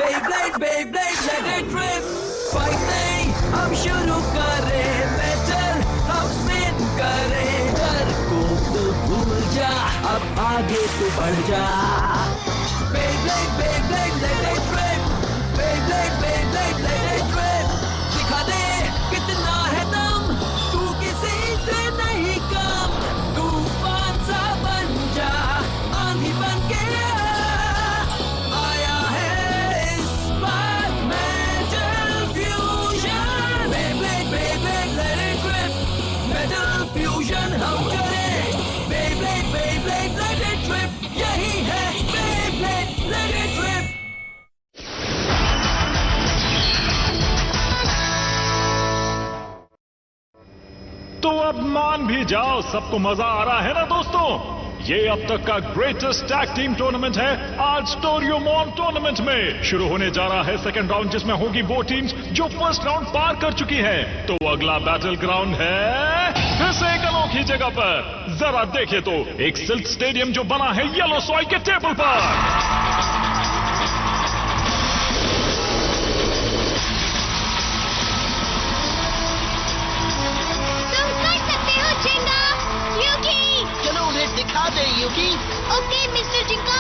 Beyblade, Beyblade, let it rip. Fight नहीं, हम शुरू करें बैटल, हम स्पिन करें डर को तो भूल जा, अब आगे तो बढ़ जा. Beyblade, Beyblade, let it rip. Beyblade, Beyblade, let it rip. दिखा दे कितना है दम, तू किसी से नहीं कम. तूफान सा बन जा, आंधी बन के आया है इस बार metal fusion. Beyblade, Beyblade, let it rip. Metal fusion हम करें. Beyblade, Beyblade, let it rip. यही है Beyblade, let it rip. तो अब मान भी जाओ, सबको मजा आ रहा है ना दोस्तों. ये अब तक का ग्रेटेस्ट टैग टीम टूर्नामेंट है. आज टोरियोमॉन टूर्नामेंट में शुरू होने जा रहा है सेकंड राउंड, जिसमें होगी वो टीम्स जो फर्स्ट राउंड पार कर चुकी है. तो अगला बैटल ग्राउंड है फिर से एक अनोखी जगह पर. जरा देखिए तो, एक सिल्क स्टेडियम जो बना है येलो सॉइल के टेबल पर. दिखा दे यूकी. ओके मिस्टर जिंका.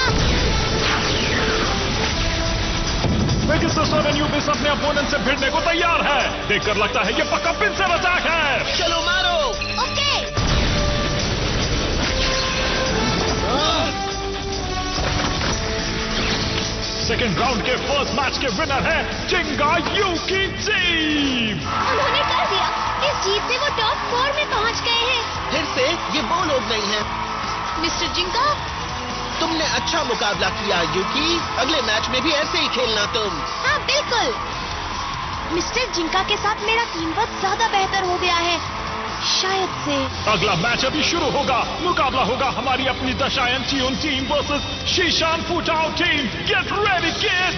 बिग सिस्टर एंड यूबिस अपने अपोनेंट से भिड़ने को तैयार है. देखकर लगता है ये पक्का पिंसर अटैक है. चलो मारो. ओके. सेकेंड राउंड के फर्स्ट मैच के विनर है जिंगा यूकी टीम. उन्होंने कर दिया. इस जीत से वो टॉप 4 में पहुंच गए हैं. फिर से ये वो लोग नहीं है. मिस्टर जिंका, तुमने अच्छा मुकाबला किया यूकी. अगले मैच में भी ऐसे ही खेलना तुम. हाँ बिल्कुल. मिस्टर जिंका के साथ मेरा टीम वर्क ज्यादा बेहतर हो गया है, शायद से. अगला मैच अभी शुरू होगा. मुकाबला होगा हमारी अपनी दशायन चियोन टीम वर्सेस शीशान फुटाओ टीम. Get ready kid.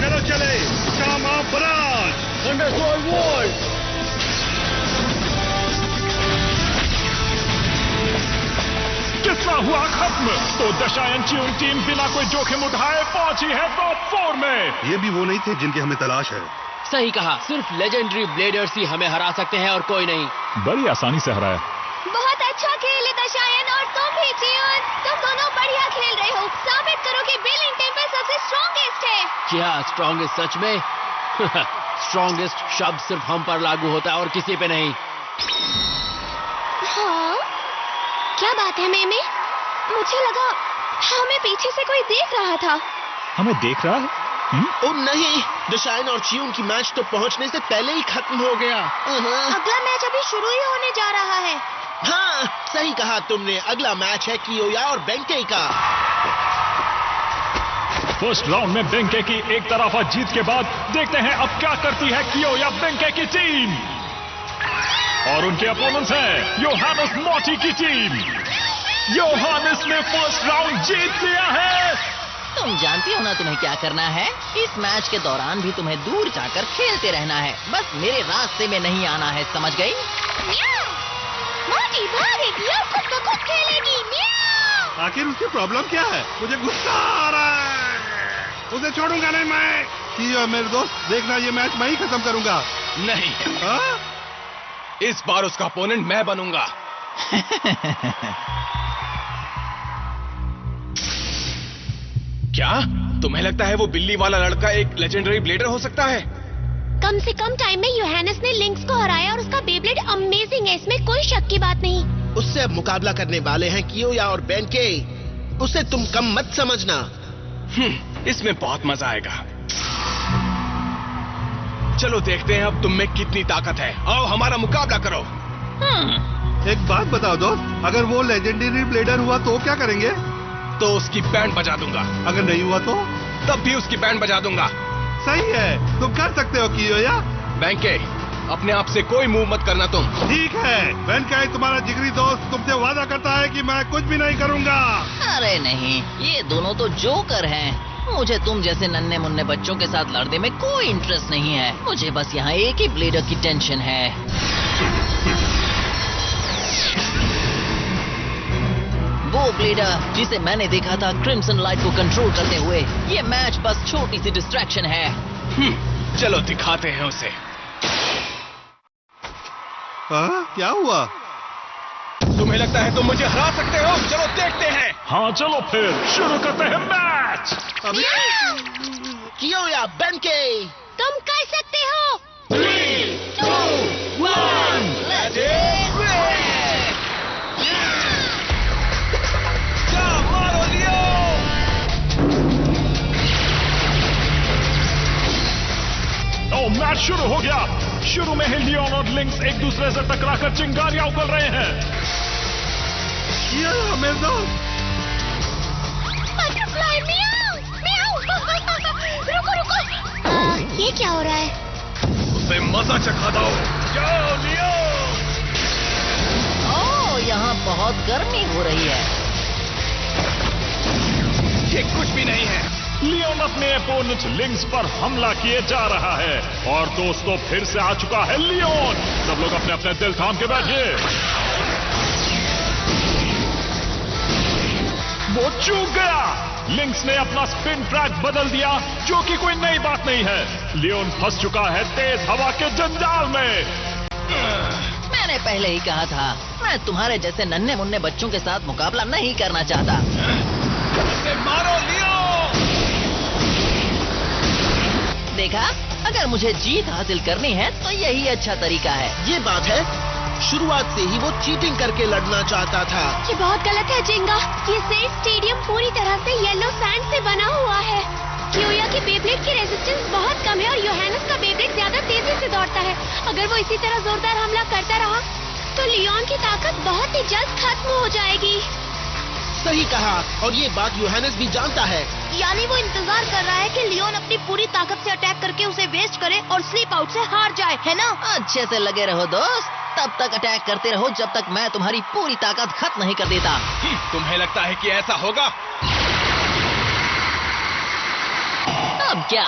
चलो चले, कामा बराज, अंडरसोल वॉल. कितना हुआ खत्म. तो दशायन चियोन टीम बिना कोई जोखिम उठाए पहुंची है टॉप 4 में. ये भी वो नहीं थे जिनकी हमें तलाश है. सही कहा. सिर्फ लेजेंडरी ब्लेडर्स ही हमें हरा सकते हैं और कोई नहीं. बड़ी आसानी से हराया. बहुत अच्छा खेल है दशायन, और तुम भी चियोन. तुम दोनों बढ़िया खेल रहे हो. साबित करो कि बिल इन टीम में सबसे स्ट्रॉन्गेस्ट है. क्या स्ट्रॉन्गेस्ट? सच में? स्ट्रॉन्गेस्ट शब्द सिर्फ हम पर लागू होता है और किसी पे नहीं. हाँ? क्या बात है मेमे? मुझे लगा हमें पीछे से कोई देख रहा था. हमें देख रहा है? ओ नहीं, दशायन और चियोन की मैच तो पहुंचने से पहले ही खत्म हो गया. अगला मैच अभी शुरू ही होने जा रहा है. हाँ, सही कहा तुमने. अगला मैच है कियोया और बेंके का. फर्स्ट राउंड में बेंके की एक तरफा जीत के बाद देखते हैं अब क्या करती है कियोया बेंके की टीम. और उनके अपोनेंट्स हैं योहानस मॉटी की टीम. योहानस ने फर्स्ट राउंड जीत लिया है. तुम जानती हो ना तुम्हें क्या करना है. इस मैच के दौरान भी तुम्हें दूर जाकर खेलते रहना है. बस मेरे रास्ते में नहीं आना है, समझ गई? मोटी भागेगी और खुद को खुद खेलेगी. आखिर उसकी प्रॉब्लम क्या है? मुझे गुस्सा आ रहा है. उसे छोड़ूंगा नहीं मैं. कियो मेरे दोस्त, देखना ये मैच मैं ही खत्म करूंगा. नहीं. हाँ? इस बार उसका अपोनेंट मैं बनूंगा. क्या तुम्हें लगता है वो बिल्ली वाला लड़का एक लेजेंडरी ब्लेडर हो सकता है? कम से कम टाइम में योहानस ने लिंक्स को हराया और उसका बेब्लेड अमेजिंग है, इसमें कोई शक की बात नहीं. उससे अब मुकाबला करने वाले हैं कियोया और बेंके. उसे तुम कम मत समझना. इसमें बहुत मजा आएगा. चलो देखते हैं अब तुम में कितनी ताकत है. आओ हमारा मुकाबला करो. एक बात बताओ दोस्त, अगर वो लेजेंडरी ब्लेडर हुआ तो क्या करेंगे? तो उसकी बैंड बजा दूंगा. अगर नहीं हुआ तो? तब भी उसकी बैंड बजा दूंगा. सही है, तुम कर सकते हो कियोया. बेंके, अपने आप से कोई मूव मत करना तुम. ठीक है. बेंके तुम्हारा जिगरी दोस्त तुमसे वादा करता है कि मैं कुछ भी नहीं करूंगा. अरे नहीं, ये दोनों तो जोकर हैं. मुझे तुम जैसे नन्हे मुन्ने बच्चों के साथ लड़ने में कोई इंटरेस्ट नहीं है. मुझे बस यहाँ एक ही ब्लेडर की टेंशन है. ब्लेडर जिसे मैंने देखा था क्रिम्सन लाइट को कंट्रोल करते हुए। ये मैच बस छोटी सी डिस्ट्रैक्शन है। चलो दिखाते हैं उसे। क्या हुआ? तुम्हें लगता है तुम मुझे हरा सकते हो? चलो देखते हैं। हाँ चलो फिर शुरू करते हैं मैच। अभी कियोया बेंके, तुम कर सकते हो। 3, 2, 1, let's go! जा मारो लियो। ओ मैच शुरू हो गया। शुरू में ही लियोन और लिंक्स एक दूसरे से टकराकर चिंगारियां उगल रहे हैं। मेरे दोस्त, बटरफ्लाई म्याऊ म्याऊ। रुको रुको, ये क्या हो रहा है? उसे मजा चखा दो। जाओ लियो। ओह, यहाँ बहुत गर्मी हो रही है। ये कुछ भी नहीं है। लियोन अपने अपोनेंट लिंक्स पर हमला किए जा रहा है और दोस्तों फिर से आ चुका है लियोन। सब लोग अपने अपने दिल थाम के बैठिए। वो चूक गया। लिंक्स ने अपना स्पिन ट्रैक बदल दिया, जो कि कोई नई बात नहीं है। लियोन फंस चुका है तेज हवा के जंजाल में। मैंने पहले ही कहा था, मैं तुम्हारे जैसे नन्हे मुन्ने बच्चों के साथ मुकाबला नहीं करना चाहता। उसे मारो लियो। देखा, अगर मुझे जीत हासिल करनी है तो यही अच्छा तरीका है। ये बात है, शुरुआत से ही वो चीटिंग करके लड़ना चाहता था। ये बहुत गलत है जिंगा। ये सेठ स्टेडियम पूरी तरह से येलो सैंड से बना हुआ है। कियोया की बेब्लेड की रेजिस्टेंस बहुत कम है और योहानस का बेब्लेड ज्यादा तेजी से दौड़ता है। अगर वो इसी तरह जोरदार हमला करता रहा तो लियोन की ताकत बहुत ही जल्द खत्म हो जाएगी। सही कहा, और ये बात योहानस भी जानता है। यानी वो इंतजार कर रहा है कि लियोन अपनी पूरी ताकत से अटैक करके उसे वेस्ट करे और स्लीप आउट से हार जाए, है ना? अच्छे से लगे रहो दोस्त, तब तक अटैक करते रहो जब तक मैं तुम्हारी पूरी ताकत खत्म नहीं कर देता। तुम्हें लगता है कि ऐसा होगा? अब क्या?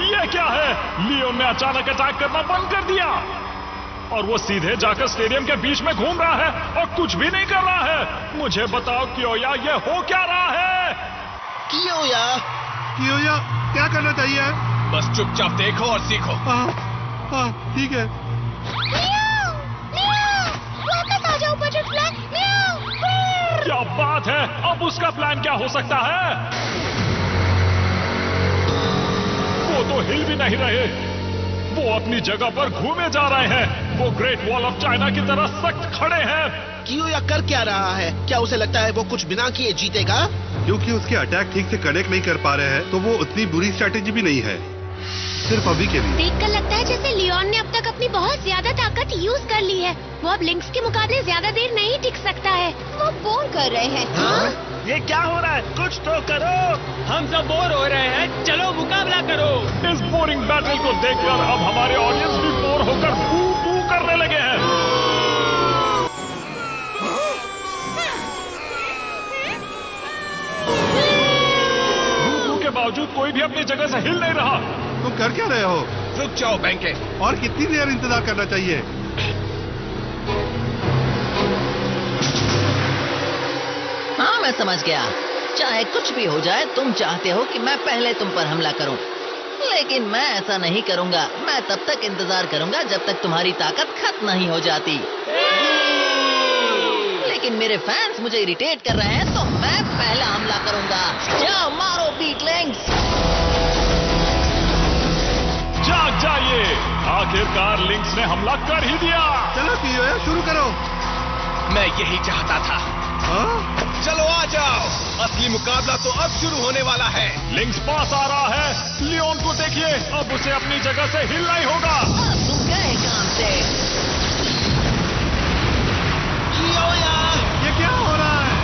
ये क्या है? लियोन ने अचानक अटैक करना बंद कर दिया और वो सीधे जाकर स्टेडियम के बीच में घूम रहा है और कुछ भी नहीं कर रहा है। मुझे बताओ कियोया, ये हो क्या रहा है? कियोया, कियोया, क्या करना चाहिए? बस चुपचाप देखो और सीखो। हाँ, ठीक है। म्याऊ, म्याऊ, वापस आ जाओ बटरफ्लाई, म्याऊ। क्या बात है? अब उसका प्लान क्या हो सकता है? वो तो हिल भी नहीं रहे। वो अपनी जगह पर घूमे जा रहे हैं। वो ग्रेट वॉल ऑफ चाइना की तरह सख्त खड़े हैं। कियोया कर क्या रहा है? क्या उसे लगता है वो कुछ बिना किए जीतेगा? क्योंकि उसके अटैक ठीक से कनेक्ट नहीं कर पा रहे हैं, तो वो उतनी बुरी स्ट्रैटेजी भी नहीं है, सिर्फ अभी के लिए। देखकर लगता है जैसे लियोन ने अब तक अपनी बहुत ज्यादा ताकत यूज कर ली है। वो अब लिंक्स के मुकाबले ज्यादा देर नहीं टिक सकता है। वो बोर कर रहे हैं। हाँ? ये क्या हो रहा है? कुछ तो करो। हम सब बोर हो रहे हैं, चलो मुकाबला करो। इस बोरिंग बैटल को देखकर अब हमारे ऑडियंस भी बोर होकर बू बू करने लगे हैं। के बावजूद कोई भी अपनी जगह से हिल नहीं रहा। तुम कर क्या रहे हो? रुक जाओ बैंके। और कितनी देर इंतजार करना चाहिए? हाँ, मैं समझ गया। चाहे कुछ भी हो जाए, तुम चाहते हो कि मैं पहले तुम पर हमला करूं, लेकिन मैं ऐसा नहीं करूंगा। मैं तब तक इंतजार करूंगा जब तक तुम्हारी ताकत खत्म नहीं हो जाती। लेकिन मेरे फैंस मुझे इरिटेट कर रहे हैं, तो मैं पहला हमला करूंगा। जाओ मारो बीटलिंग्स। जाग जाइए, आखिरकार लिंक्स ने हमला कर ही दिया। चलो कियोया, शुरू करो। मैं यही चाहता था। हाँ? चलो आ जाओ, असली मुकाबला तो अब शुरू होने वाला है। लिंक्स पास आ रहा है। लियोन को देखिए, अब उसे अपनी जगह से हिलना ही होगा। अब तुम गए काम से। कियोया, ये क्या हो रहा है?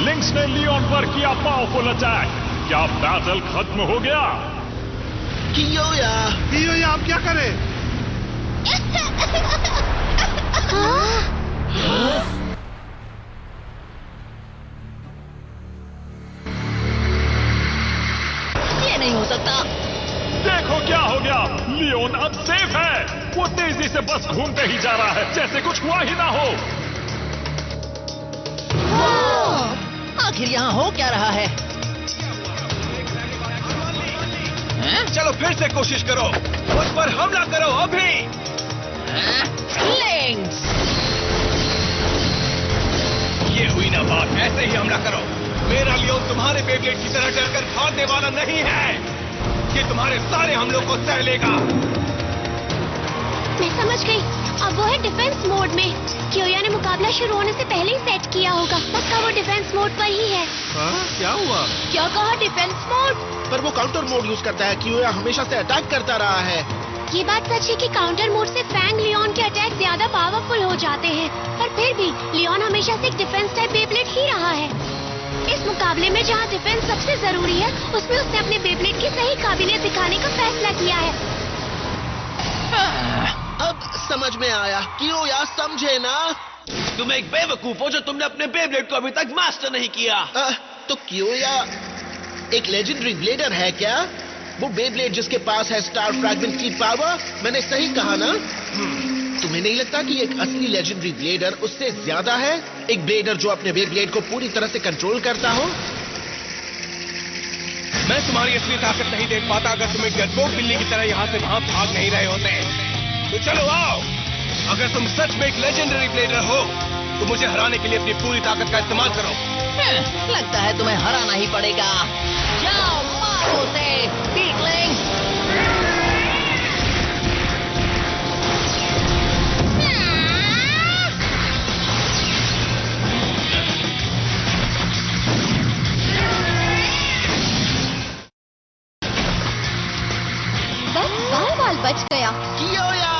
लिंक्स ने लियोन पर किया पावरफुल अटैक। क्या बैटल खत्म हो गया? कियोया, कियोया, आप क्या करें? ये नहीं हो सकता। देखो क्या हो गया, लियोन अब सेफ है। वो तेजी से बस घूमते ही जा रहा है जैसे कुछ हुआ ही ना हो। आखिर यहाँ हो क्या रहा है? चलो फिर से कोशिश करो, उस पर हमला करो अभी। लिंक्स! ये हुई ना बात, ऐसे ही हमला करो। मेरा लियोन तुम्हारे बेब्लेड की तरह डरकर भागने वाला नहीं है। ये तुम्हारे सारे हमलों को सह लेगा। मैं समझ गई, अब वो है डिफेंस मोड में। क्योया ने मुकाबला शुरू होने से पहले ही सेट किया होगा, पक्का वो डिफेंस मोड पर ही है। क्या हुआ? क्या कहा? Defence mode? पर वो काउंटर मोड यूज करता है। क्योया हमेशा से अटैक करता रहा है। ये बात सच है कि काउंटर मोड से फैंग लियोन के अटैक ज्यादा पावरफुल हो जाते हैं, पर फिर भी लियोन हमेशा से एक डिफेंस टाइप बेब्लेड ही रहा है। इस मुकाबले में जहाँ डिफेंस सबसे जरूरी है, उसमें उसने अपने बेब्लेड की सही काबिलियत दिखाने का फैसला किया है। अब समझ में आया। क्योया समझे ना? तुम एक बेवकूफ हो जो तुमने अपने बेब्लेड को अभी तक मास्टर नहीं किया। तो क्योया एक लेजेंडरी ब्लेडर है क्या? वो बेब्लेड जिसके पास है स्टार फ्रैगमेंट की पावर? मैंने सही कहा ना? तुम्हें नहीं लगता कि एक असली लेजेंडरी ब्लेडर उससे ज्यादा है? एक ब्लेडर जो अपने बेब्लेड को पूरी तरह से कंट्रोल करता हो? मैं तुम्हारी असली ताकत नहीं देख पाता अगर तुम एक डरपोक बिल्ली की तरह यहाँ से वहाँ भाग नहीं रहे होते। तो चलो आओ, अगर तुम सच में एक लेजेंडरी ब्लेडर हो तो मुझे हराने के लिए अपनी पूरी ताकत का इस्तेमाल करो। लगता है तुम्हें हराना ही पड़ेगा। जाओ मारो उसे, वीकलिंग! बस बाल बच गया। क्योया!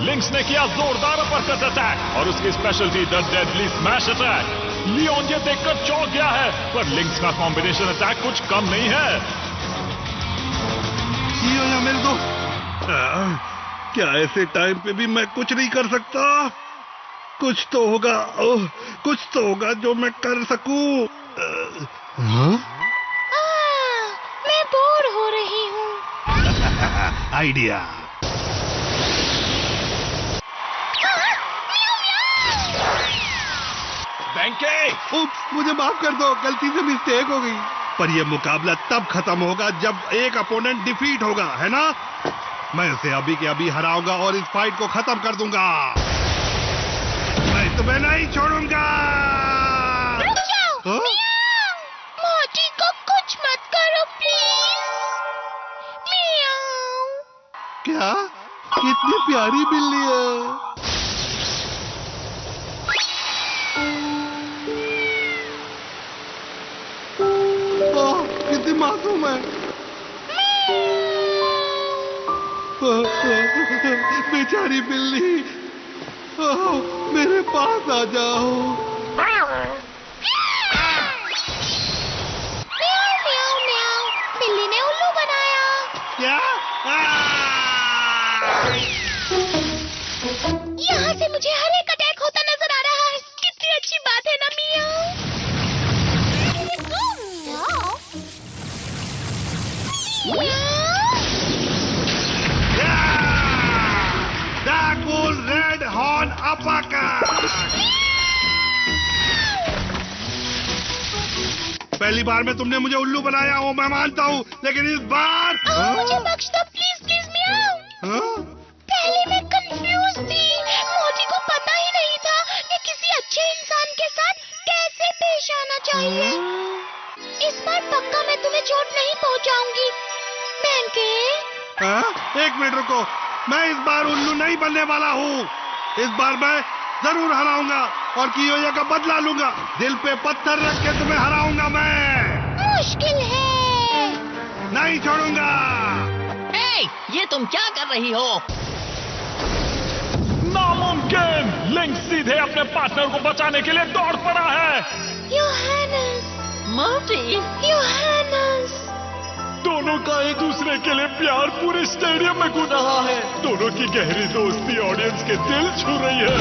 लिंक्स ने किया जोरदार अपरकट अटैक और उसकी speciality the deadly smash attack. Leon ये देखकर चौंक गया है, पर लिंक्स का कॉम्बिनेशन अटैक कुछ कम नहीं है। क्योया मेरे दोस्त, क्या ऐसे टाइम पे भी मैं कुछ नहीं कर सकता? कुछ तो होगा, कुछ तो होगा जो मैं कर सकूं। मैं बोर हो रही हूँ। आइडिया! बैंके! उप्स, मुझे माफ कर दो, गलती से मिस्टेक हो गई। पर यह मुकाबला तब खत्म होगा जब एक अपोनेंट डिफीट होगा, है ना? मैं उसे अभी के अभी हराऊंगा और इस फाइट को खत्म कर दूंगा। मैं तुम्हें नहीं छोड़ूंगा। रुक जाओ। मोटी को कुछ मत करो प्लीज। मियाऊ। क्या? कितनी प्यारी बिल्ली है। कितनी मासूम है। बेचारी बिल्ली, मेरे पास आ जाओ। म्याऊ म्याऊ, बिल्ली ने उल्लू बनाया। क्या? यहाँ से मुझे हर एक अटैक होता नजर आ रहा है। कितनी अच्छी बात है ना मियाऊ? Cool Red Horn Uppercut! पहली बार में तुमने मुझे उल्लू बनाया हो, मैं मानता हूँ, लेकिन इस बार मुझे बख्श दो प्लीज प्लीज मियाऊ। पहले मैं कंफ्यूज थी। मोटी को पता ही नहीं था कि किसी अच्छे इंसान के साथ कैसे पेश आना चाहिए। इस बार पक्का मैं तुम्हें चोट नहीं पहुंचाऊंगी। बैंके? एक मिनट रुको, मैं इस बार उल्लू नहीं बनने वाला हूँ। इस बार मैं जरूर हराऊंगा और कियोया का बदला लूंगा। दिल पे पत्थर रख के तुम्हें हराऊंगा मैं। मुश्किल है। नहीं छोड़ूंगा। ये तुम क्या कर रही हो? नामुमकिन! लिंक सीधे अपने पार्टनर को बचाने के लिए दौड़ पड़ा है। योहानस! मोटी! योहानस! दोनों का एक दूसरे के लिए प्यार पूरे स्टेडियम में कूद रहा है। दोनों की गहरी दोस्ती ऑडियंस के दिल छू रही है।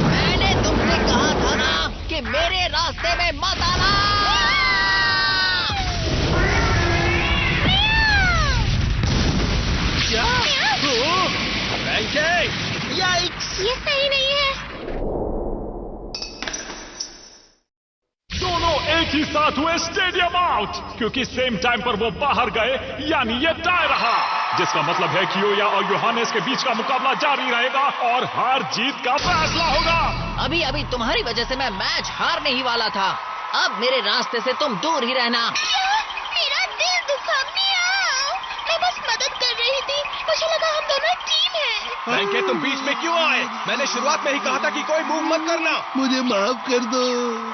मैंने तुमसे कहा था ना कि मेरे रास्ते में मत आना। आउट, क्योंकि सेम टाइम पर वो बाहर गए, यानी ये टाई रहा, जिसका मतलब है कि योया और योहानेस के बीच का मुकाबला जारी रहेगा और हार जीत का फैसला होगा। अभी अभी तुम्हारी वजह से मैं मैच हारने ही वाला था। अब मेरे रास्ते से तुम दूर ही रहना। मेरा दिल दुखा मिया। मैं बस मदद कर रही थी, मुझे लगा हम दोनों टीम हैं। फ्रैंके, तुम बीच में क्यों आए? मैंने शुरुआत में ही कहा था कि कोई मूव मत करना। मुझे माफ कर दो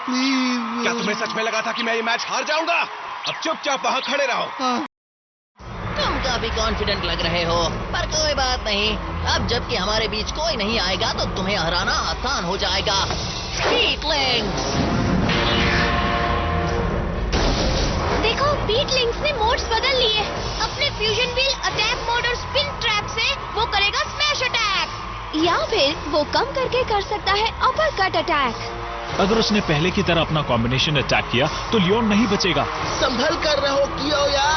प्लीज। क्या तुम्हें सच में लगा था कि मैं ये मैच हार जाऊंगा? अब चुपचाप वहाँ खड़े रहो। तुम काफी कॉन्फिडेंट लग रहे हो, पर कोई बात नहीं। अब जबकि हमारे बीच कोई नहीं आएगा तो तुम्हें हराना आसान हो जाएगा। बीटलिंग्स। देखो, बीटलिंग्स ने मोड्स बदल लिए। अपने फ्यूजन व्हील, अटैक मोड और स्पिन ट्रैप से वो करेगा स्मैश अटैक, या फिर वो कम करके कर सकता है अपर कट अटैक। अगर उसने पहले की तरह अपना कॉम्बिनेशन अटैक किया तो लियोन नहीं बचेगा। संभल कर रहो कियोया।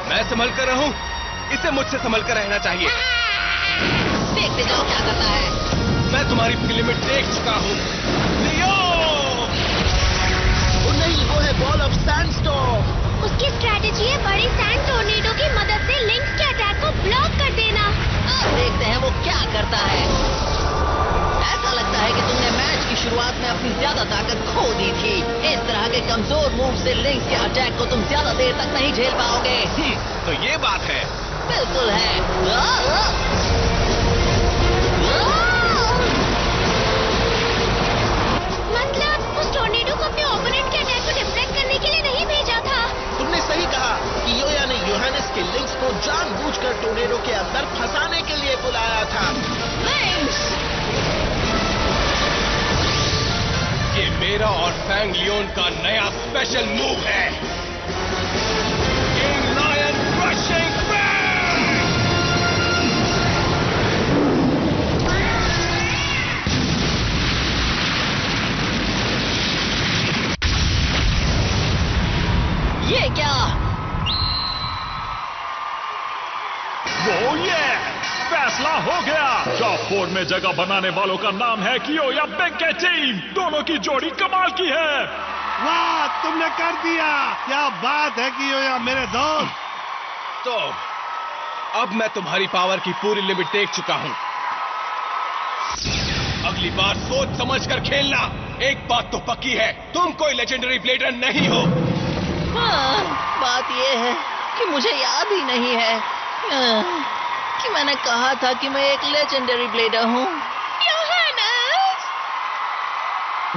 मैं संभल कर रहूं, इसे मुझसे संभल कर रहना चाहिए। देखते जाओ क्या करता है। मैं तुम्हारी लिमिट देख चुका हूँ। नहीं, वो है बॉल ऑफ सैंडस्टॉर्म। उसकी स्ट्रैटेजी है बड़ी सैंड टोर्नेडो की मदद से लिंक्स के अटैक को ब्लॉक कर देना। अब देखते हैं वो क्या करता है। ऐसा लगता है कि तुमने मैच की शुरुआत में अपनी ज्यादा ताकत खो दी थी। इस तरह के कमजोर मूव से लिंक्स के अटैक को तुम ज्यादा देर तक नहीं झेल पाओगे। तो ये बात है। बिल्कुल है। मतलब उस टोर्नेडो को अपने ओपोनेंट के अटैक को डिफ्लेक्ट करने के लिए नहीं भेजा था। तुमने सही कहा कि योया ने योहानेस के लिंक्स को जानबूझकर टोर्नेडो के अंदर फंसाने के लिए बुलाया था। ये मेरा और फैंग लियोन का नया स्पेशल मूव है। King lion crushing fang. ये क्या? वो ये फैसला हो गया। टॉप 4 में जगह बनाने वालों का नाम है कियोया बेंके टीम। दोनों की जोड़ी कमाल की है। वाह, तुमने कर दिया। क्या बात है कियोया मेरे दोस्त। तो अब मैं तुम्हारी पावर की पूरी लिमिट देख चुका हूं। अगली बार सोच समझ कर खेलना। एक बात तो पक्की है, तुम कोई लेजेंडरी ब्लेडर नहीं हो। हाँ, बात ये है कि मुझे याद ही नहीं है कि मैंने कहा था कि मैं एक लेजेंडरी ब्लेडर हूँ।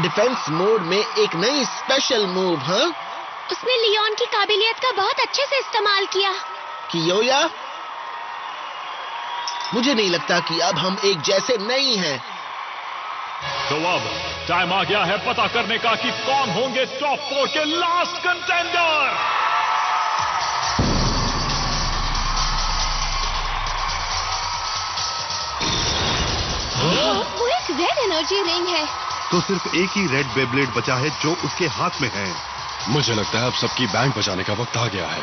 डिफेंस मोड में एक नई स्पेशल मूव। हाँ, उसने लियोन की काबिलियत का बहुत अच्छे से इस्तेमाल किया। कियोया, मुझे नहीं लगता कि अब हम एक जैसे नहीं हैं। तो अब टाइम आ गया है पता करने का कि कौन होंगे टॉप 4 के लास्ट कंटेंडर। वो एक रेड एनर्जी रिंग है। तो सिर्फ एक ही रेड बेब्लेड बचा है जो उसके हाथ में है। मुझे लगता है अब सबकी बैंक बचाने का वक्त आ गया है।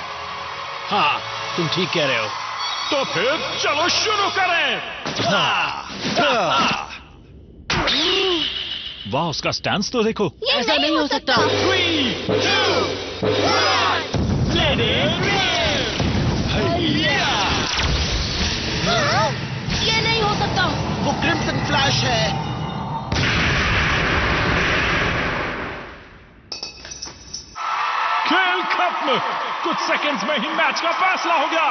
हाँ, तुम ठीक कह रहे हो। तो फिर चलो शुरू करें। वाह, उसका स्टैंस तो देखो। ऐसा नहीं हो सकता। 3, 2, 1, let it rip। ये नहीं हो सकता। वो क्रिम्सन फ्लैश है। खेल खत्म। कुछ सेकंड्स में ही मैच का फैसला हो गया।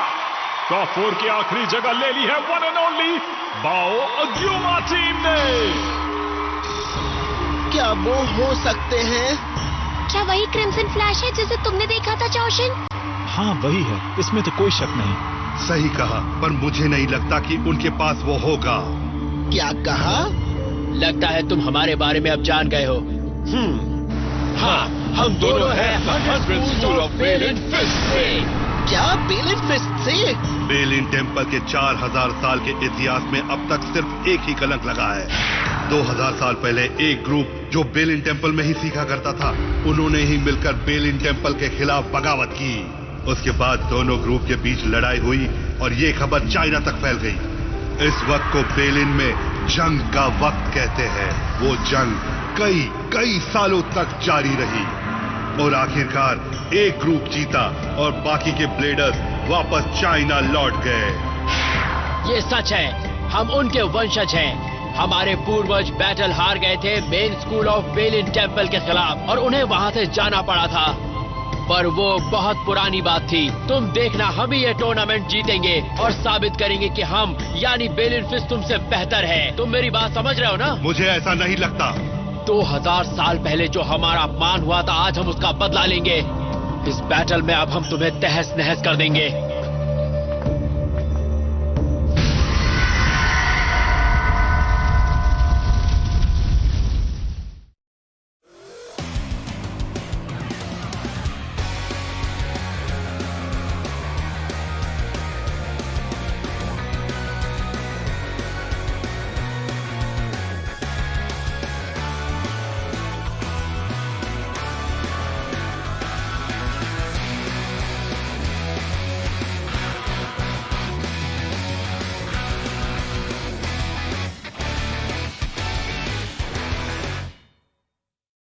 टॉप 4 की आखिरी जगह ले ली है वन एंड ओनली बाओ अग्युमा टीम ने। क्या वो हो सकते हैं? क्या वही क्रिम्सन फ्लैश है जिसे तुमने देखा था चाओशिन? हाँ, वही है, इसमें तो कोई शक नहीं। सही कहा, पर मुझे नहीं लगता कि उनके पास वो होगा। क्या कहा? लगता है तुम हमारे बारे में अब जान गए हो। हाँ, हम दोनों हैं 100 स्कूल ऑफ बेलिन फिस्ट से। क्या बेलिन फिस्ट से? बेलिन टेम्पल के 4000 साल के इतिहास में अब तक सिर्फ एक ही कलंक लगा है। 2000 साल पहले एक ग्रुप जो बेलिन टेम्पल में ही सीखा करता था, उन्होंने ही मिलकर बेलिन टेम्पल के खिलाफ बगावत की। उसके बाद दोनों ग्रुप के बीच लड़ाई हुई और ये खबर चाइना तक फैल गई। इस वक्त को बेलिन में जंग का वक्त कहते हैं। वो जंग कई सालों तक जारी रही। और आखिरकार एक ग्रुप जीता और बाकी के ब्लेडर्स वापस चाइना लौट गए। ये सच है, हम उनके वंशज हैं। हमारे पूर्वज बैटल हार गए थे मेन स्कूल ऑफ बेलिन टेम्पल के खिलाफ और उन्हें वहां से जाना पड़ा था, पर वो बहुत पुरानी बात थी। तुम देखना, हम ही ये टूर्नामेंट जीतेंगे और साबित करेंगे कि हम यानी बेलिन फिस्ट तुमसे बेहतर है। तुम मेरी बात समझ रहे हो ना? मुझे ऐसा नहीं लगता। 2000 साल पहले जो हमारा अपमान हुआ था, आज हम उसका बदला लेंगे। इस बैटल में अब हम तुम्हें तहस नहस कर देंगे।